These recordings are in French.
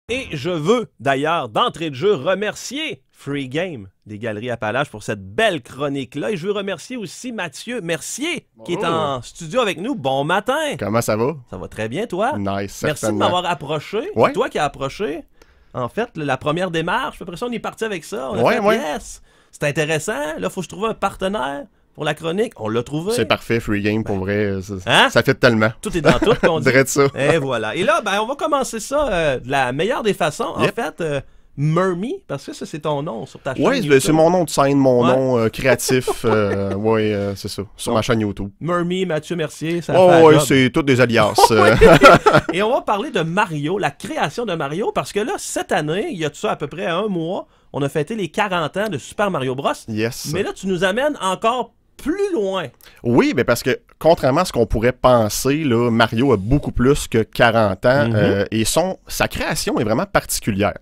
Et je veux d'ailleurs, d'entrée de jeu, remercier Free Game des Galeries Appalaches pour cette belle chronique-là. Et je veux remercier aussi Mathieu Mercier qui est en studio avec nous. Bon matin! Comment ça va? Ça va très bien, toi? Nice, certainement. Merci de m'avoir approché. Ouais. C'est toi qui as approché. En fait, la première démarche, après ça, on est parti avec ça. On a fait yes! C'est intéressant. Là, il faut que je trouve un partenaire pour la chronique. On l'a trouvé. C'est parfait, Free Game, pour vrai. Hein? Ça fait tellement. Tout est dans tout, qu'on dit. Dirais ça. Et voilà. Et là, ben, on va commencer ça de la meilleure des façons. En fait, Mermy, parce que ça, c'est ton nom sur ta chaîne YouTube. Oui, c'est mon nom de scène, mon nom créatif. Oui, c'est ça. Sur ma chaîne YouTube. Mermy, Mathieu Mercier, ça fait oui, c'est toutes des alias. Et on va parler de Mario, la création de Mario, parce que là, cette année, il y a de ça à peu près un mois, on a fêté les 40 ans de Super Mario Bros. Yes. Mais là, tu nous amènes encore plus loin. Oui, mais parce que, contrairement à ce qu'on pourrait penser, là, Mario a beaucoup plus que 40 ans et sa création est vraiment particulière.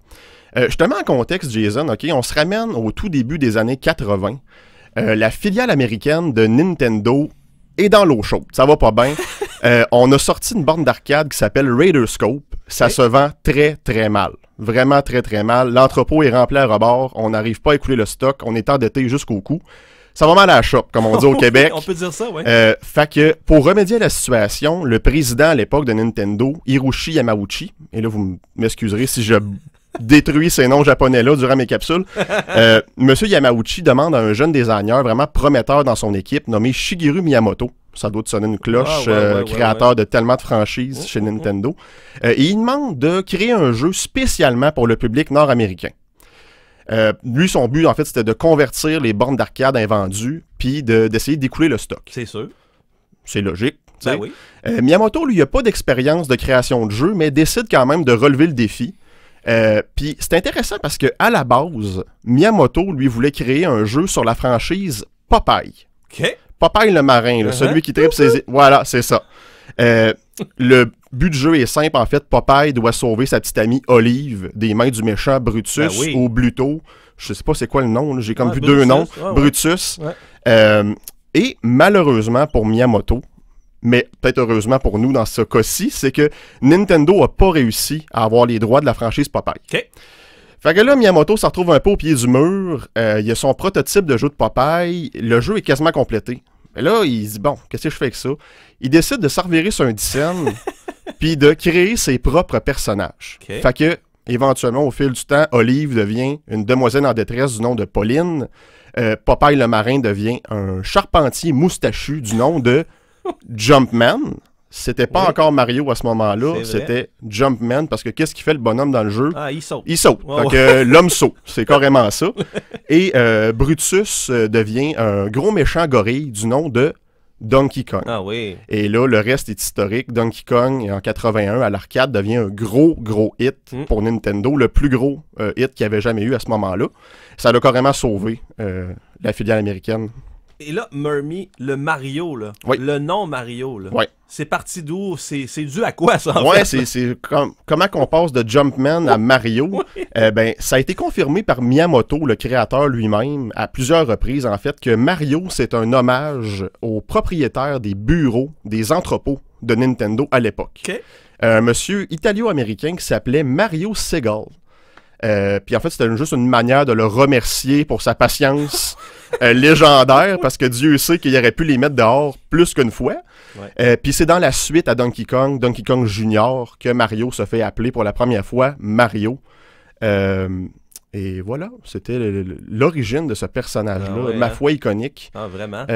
Je te mets en contexte, Jason, OK? On se ramène au tout début des années 80. La filiale américaine de Nintendo est dans l'eau chaude. Ça va pas bien. On a sorti une borne d'arcade qui s'appelle Radarscope. Ça se vend très, très mal. Vraiment très, très mal. L'entrepôt est rempli à rebord. On n'arrive pas à écouler le stock. On est endetté jusqu'au cou. Ça va mal à la shop, comme on dit au Québec. On peut dire ça, oui. Fait que, pour remédier à la situation, le président à l'époque de Nintendo, Hiroshi Yamauchi, et là, vous m'excuserez si je détruis ces noms japonais-là durant mes capsules, Monsieur Yamauchi demande à un jeune designer vraiment prometteur dans son équipe, nommé Shigeru Miyamoto, ça doit te sonner une cloche, créateur de tellement de franchises chez Nintendo, et il demande de créer un jeu spécialement pour le public nord-américain. Lui, son but, en fait, c'était de convertir les bornes d'arcade invendues, puis d'essayer d'écouler le stock. C'est sûr. C'est logique. Ben oui. Miyamoto, lui, il n'a pas d'expérience de création de jeu, mais décide quand même de relever le défi. Puis c'est intéressant parce que à la base, Miyamoto, lui, voulait créer un jeu sur la franchise Popeye. OK. Popeye le marin, là, celui qui tripe ses... Voilà, c'est ça. Le but du jeu est simple, en fait. Popeye doit sauver sa petite amie Olive des mains du méchant Brutus ou Bluto. Je sais pas c'est quoi le nom, j'ai comme vu Brutus, deux noms. Brutus. Et malheureusement pour Miyamoto, mais peut-être heureusement pour nous dans ce cas-ci, c'est que Nintendo n'a pas réussi à avoir les droits de la franchise Popeye. OK. Fait que là, Miyamoto se retrouve un peu au pied du mur. Il y a son prototype de jeu de Popeye. Le jeu est quasiment complété. Mais là, il dit, bon, qu'est-ce que je fais avec ça? Il décide de s'enverrer sur un dizaine puis de créer ses propres personnages. Okay. Fait que, éventuellement, au fil du temps, Olive devient une demoiselle en détresse du nom de Pauline. Popeye le marin devient un charpentier moustachu du nom de Jumpman. C'était pas encore Mario à ce moment-là, c'était Jumpman, parce que qu'est-ce qu'il fait le bonhomme dans le jeu? Ah, il saute. Il saute. Donc, l'homme saute, c'est carrément ça. Et Brutus devient un gros méchant gorille du nom de Donkey Kong. Ah oui. Et là, le reste est historique. Donkey Kong, en 81, à l'arcade, devient un gros hit pour Nintendo, le plus gros hit qu'il y avait jamais eu à ce moment-là. Ça l'a carrément sauvé la filiale américaine. Et là, Mermy, le Mario, là, le nom Mario, là, c'est parti d'où? C'est dû à quoi, ça, en fait? C'est comment qu'on passe de Jumpman à Mario. Ben, ça a été confirmé par Miyamoto, le créateur lui-même, à plusieurs reprises, en fait, que Mario, c'est un hommage aux propriétaires des bureaux, des entrepôts de Nintendo à l'époque. Okay. Un monsieur italo-américain qui s'appelait Mario Segal. Puis en fait, c'était juste une manière de le remercier pour sa patience légendaire, parce que Dieu sait qu'il aurait pu les mettre dehors plus qu'une fois. Puis c'est dans la suite à Donkey Kong Junior, que Mario se fait appeler pour la première fois Mario. Et voilà, c'était l'origine de ce personnage-là, ma foi iconique. Ah, vraiment?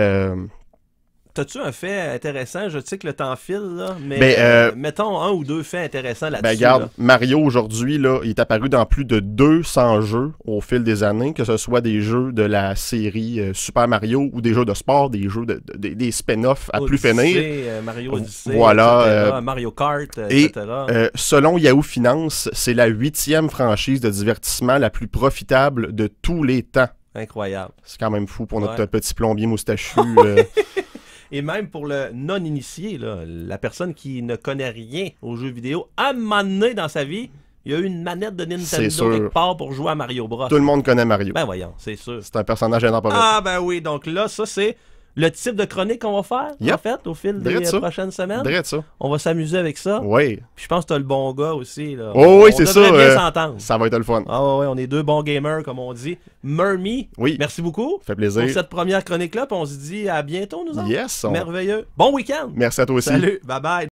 T'as-tu un fait intéressant? Je sais que le temps file, là, mais mettons un ou deux faits intéressants là-dessus. Ben regarde, Mario aujourd'hui, là, il est apparu dans plus de 200 jeux au fil des années, que ce soit des jeux de la série Super Mario ou des jeux de sport, des jeux des spin-offs à plus finir. Mario Odyssey, voilà, Mario Kart, etc. Et selon Yahoo Finance, c'est la 8e franchise de divertissement la plus profitable de tous les temps. Incroyable. C'est quand même fou pour notre petit plombier moustachu. Et même pour le non-initié, là, la personne qui ne connaît rien aux jeux vidéo, à un moment donné dans sa vie, il y a eu une manette de Nintendo quelque part pour jouer à Mario Bros. Tout le monde connaît Mario. Ben voyons, c'est sûr. C'est un personnage énorme. Ah ben oui, donc là, ça c'est le type de chronique qu'on va faire, Yep. en fait, au fil des prochaines semaines. Drette ça. On va s'amuser avec ça. Oui. Puis je pense que t'as le bon gars aussi. Là. Oh, oui, On c'est ça. devrait bien s'entendre. Ça va être le fun. Ah ouais, on est deux bons gamers, comme on dit. Murmy, Oui. merci beaucoup Ça fait plaisir. pour cette première chronique-là. Puis on se dit à bientôt, nous autres. Yes. Merveilleux. Bon week-end. Merci à toi aussi. Salut. Bye-bye.